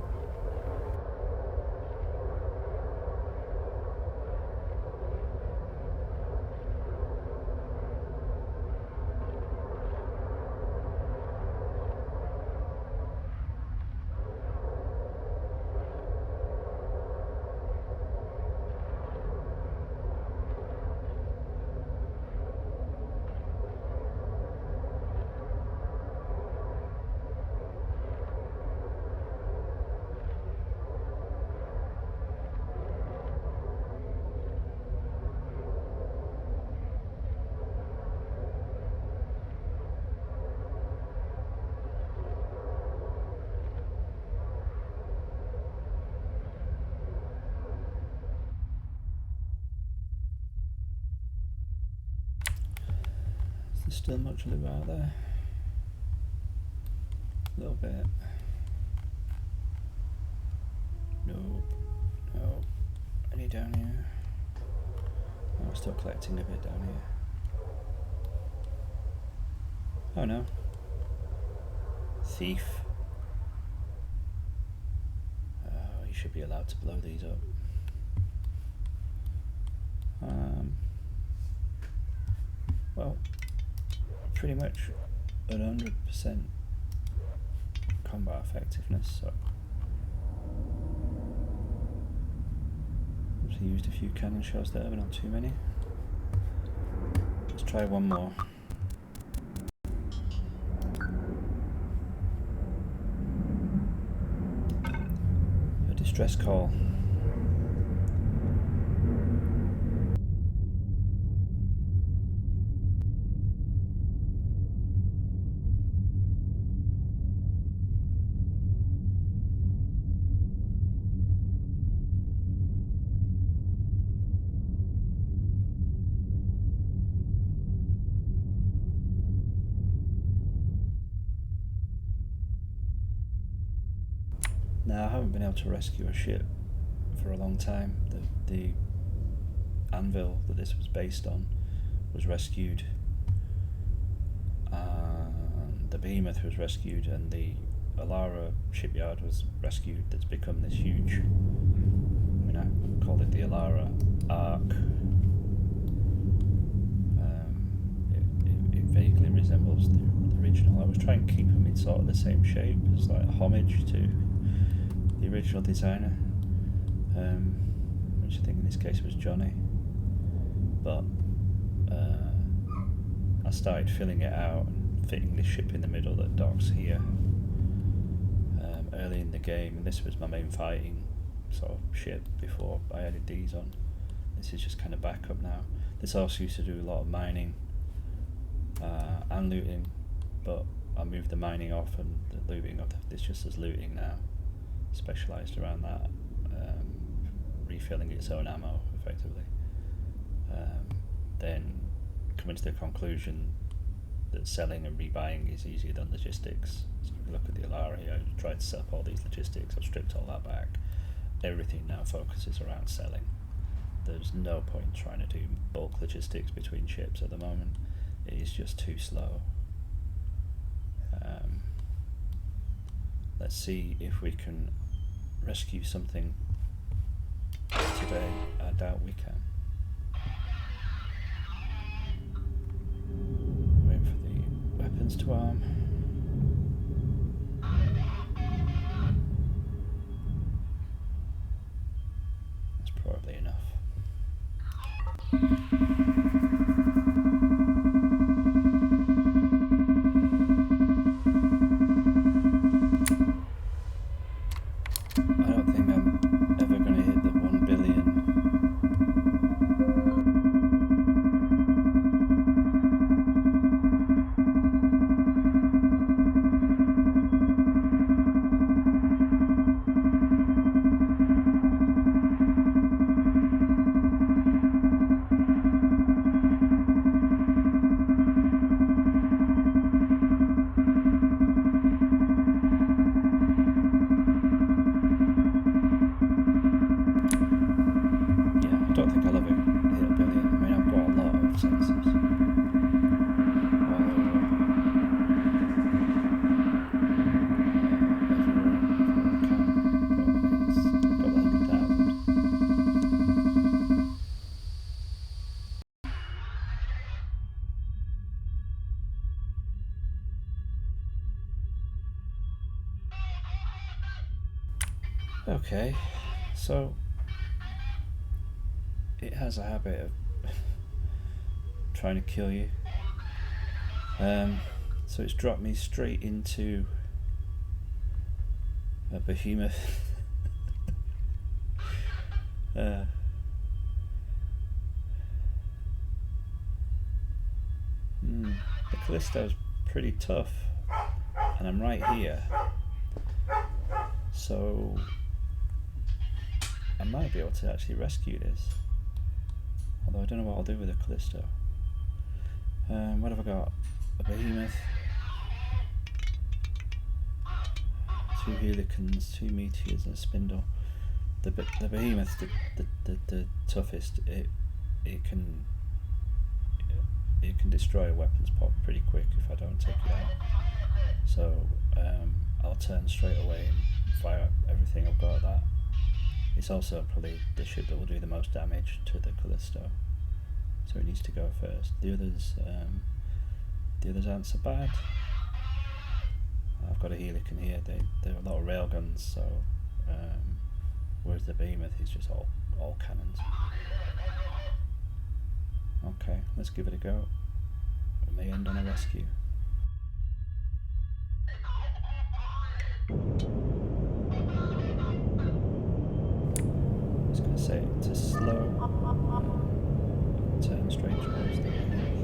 There's still much loot out there. A little bit. Nope. Nope. Any down here? Oh, I'm still collecting a bit down here. Oh no. Thief. Oh, you should be allowed to blow these up. Well, pretty much at 100% combat effectiveness, so I've used a few cannon shots there, but not too many. Let's try one more. A distress call. Now, I haven't been able to rescue a ship for a long time. The anvil that this was based on was rescued, and the behemoth was rescued, and the Alara shipyard was rescued. That's become this huge, I mean, I call it the Alara Ark. It vaguely resembles the original. I was trying to keep them in sort of the same shape, as like a homage to the original designer, which I think in this case was Johnny, but I started filling it out and fitting this ship in the middle that docks here early in the game, and this was my main fighting sort of ship before I added these on. This is just kind of backup now. This also used to do a lot of mining and looting, but I moved the mining off and the looting off. This just as looting now, specialised around that, refilling its own ammo effectively. Then coming to the conclusion that selling and rebuying is easier than logistics. So if you look at the Alara here, I tried to set up all these logistics, I've stripped all that back. Everything now focuses around selling. There's no point trying to do bulk logistics between ships at the moment. It is just too slow. Let's see if we can rescue something today. I doubt we can. Wait for the weapons to arm. That's probably enough. I don't think I'm ever going to hit the 1 billion. I don't think I'll ever hit a billion. I mean, I've got a lot of sensors. Okay, so it has a habit of trying to kill you. So it's dropped me straight into a behemoth. The Callisto's pretty tough, and I'm right here, so I might be able to actually rescue this. Although I don't know what I'll do with a Callisto. What have I got? A behemoth, 2 helicons, 2 meteors, and a spindle. The behemoth's the toughest. It can destroy a weapons pod pretty quick if I don't take it out. So I'll turn straight away and fire everything I've got at that. It's also probably the ship that will do the most damage to the Callisto, so it needs to go first. The others aren't so bad. I've got a helican here. They're a lot of railguns, so whereas the behemoth is just all cannons. Okay, let's give it a go. It may end on a rescue. Just going to say it to slow, turn straight towards the behemoth.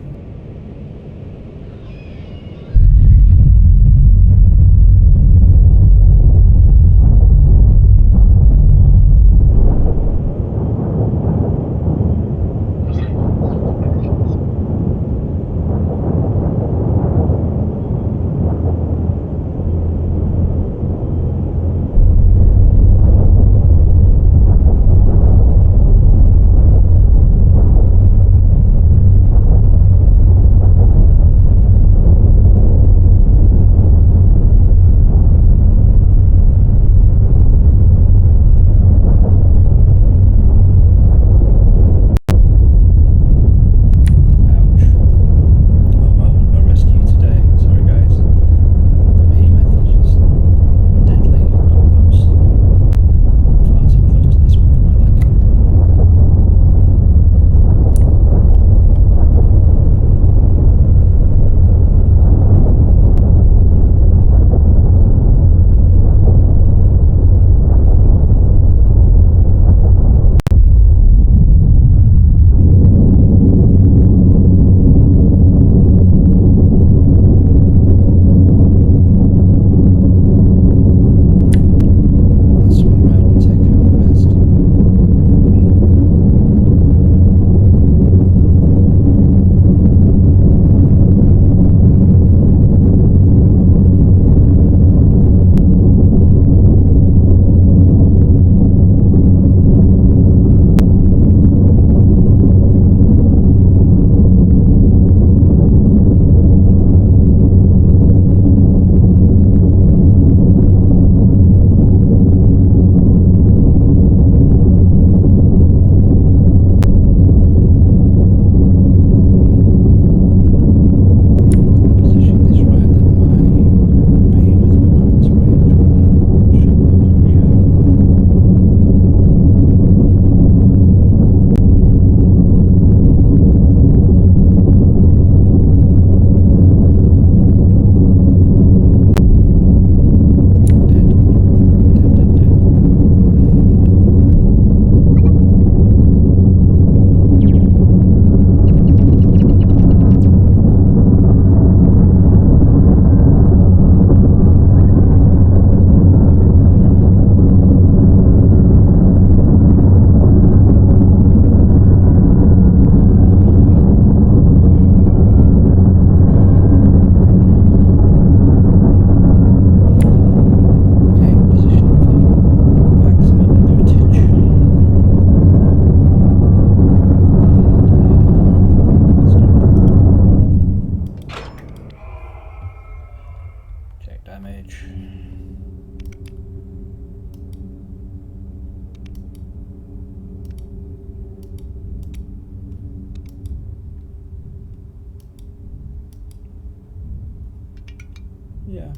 Yeah.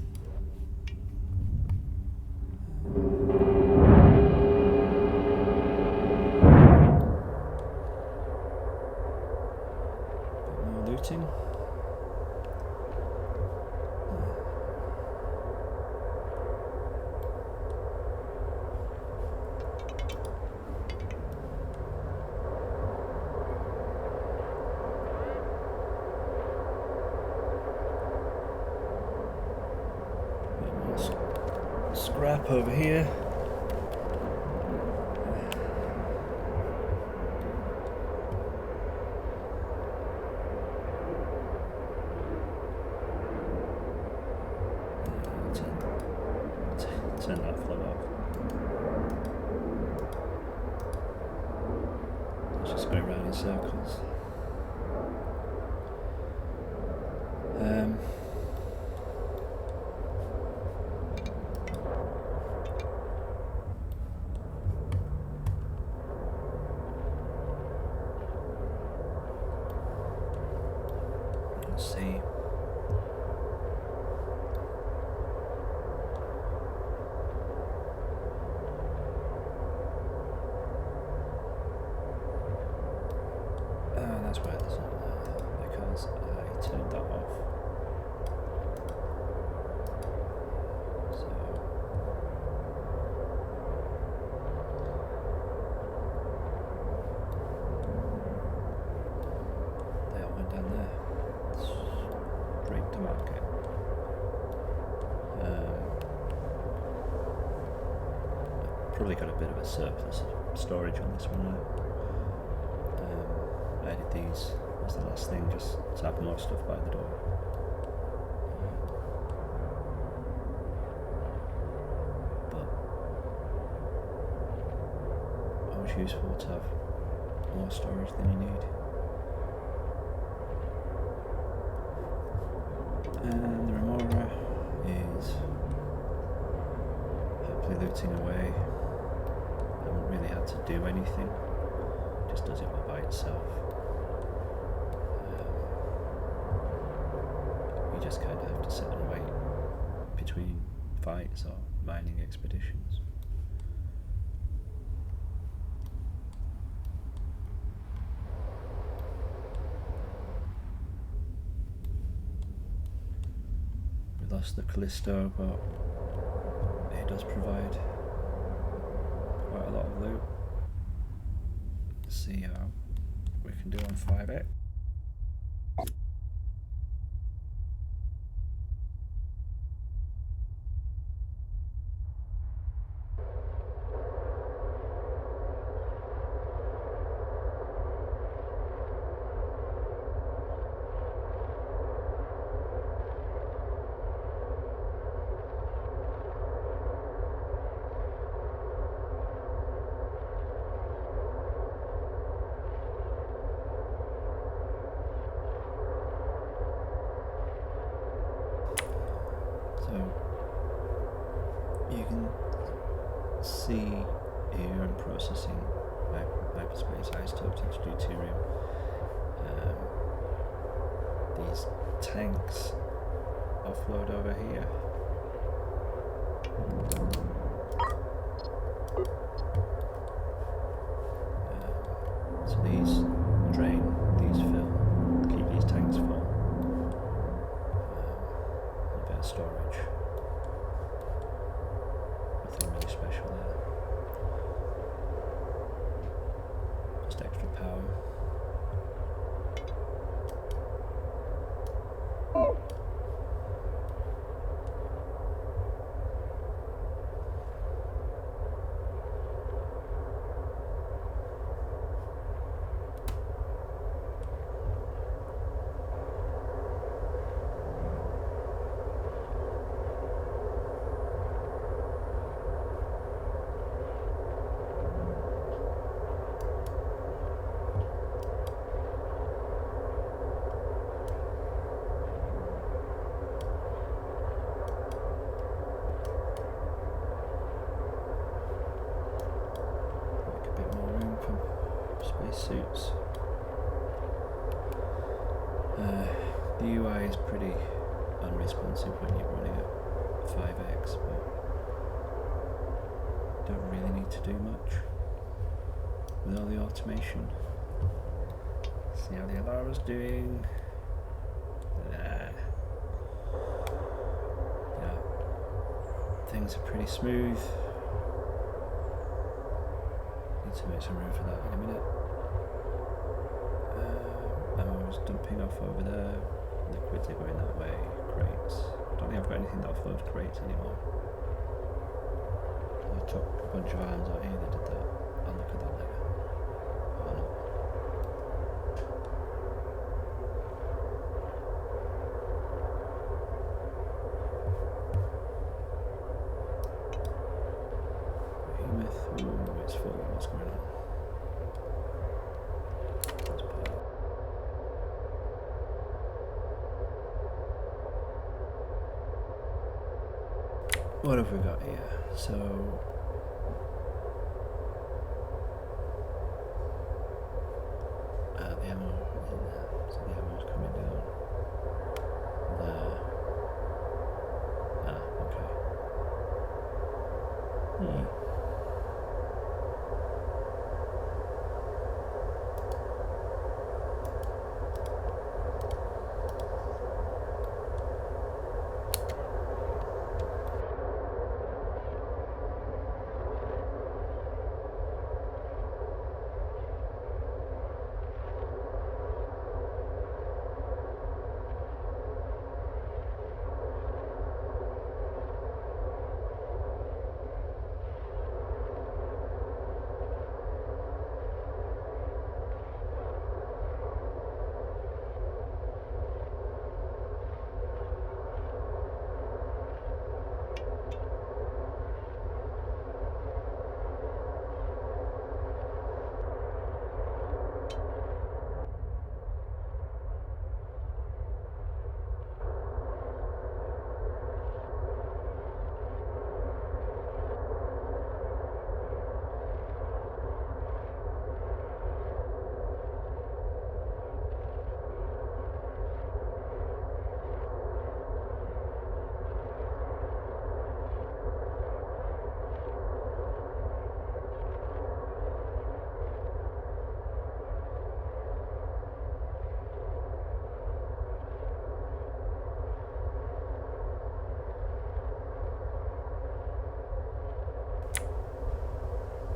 More looting. Scrap over here. Turn that flow off. Let's just go around in circles. Let's see. That's why there's not because I turned that off. So they all went down there. Straight to market. Probably got a bit of a surplus of storage on this one now. I added these as the last thing, just to have more stuff by the door. But always useful to have more storage than you need. And the remora is happily looting away. I haven't really had to do anything, just does it all by itself. You just kind of have to sit and wait between fights or mining expeditions. We lost the Callisto, but it does provide quite a lot of loot. Let's see how we can do on 5X. You can see here I'm processing hyperspace isotopes into deuterium. These tanks offload over here. So these drain, these fill, keep these tanks full. A bit of storage. Nothing really special there. Just extra power. Suits. The UI is pretty unresponsive when you're running at 5x, but don't really need to do much with all the automation. See how the Alara's doing. Yeah, things are pretty smooth. Need to make some room for that in a minute. Ammo's dumping off over there. Liquids are going that way. Crates. I don't think I've got anything that offloads crates anymore. I took a bunch of arms out here that did that. I'll look at that later. Or not. Behemoth. Ooh, it's full. What's going on? That's bad. What have we got here? So the ammo is in there. So the ammo's coming down there. Okay.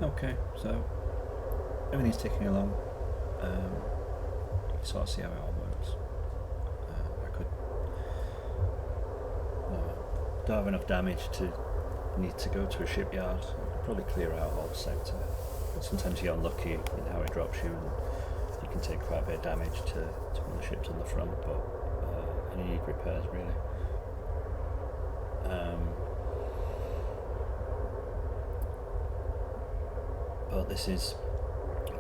Okay, so everything's ticking along. You can sort of see how it all works. Don't have enough damage to need to go to a shipyard. I could probably clear out all the sector. But sometimes you're unlucky in how it drops you, and you can take quite a bit of damage to one of the ships on the front, but you need repairs really. But this is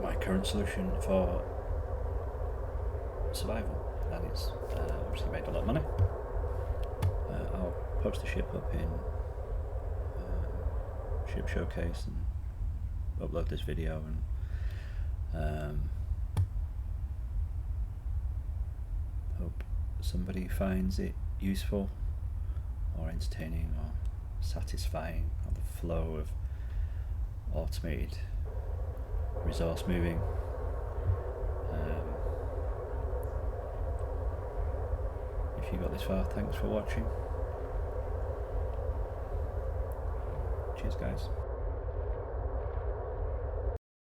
my current solution for survival, and it's obviously made a lot of money. I'll post the ship up in Ship Showcase and upload this video, and hope somebody finds it useful or entertaining or satisfying, or the flow of automated resource moving. If you got this far, thanks for watching. Cheers guys.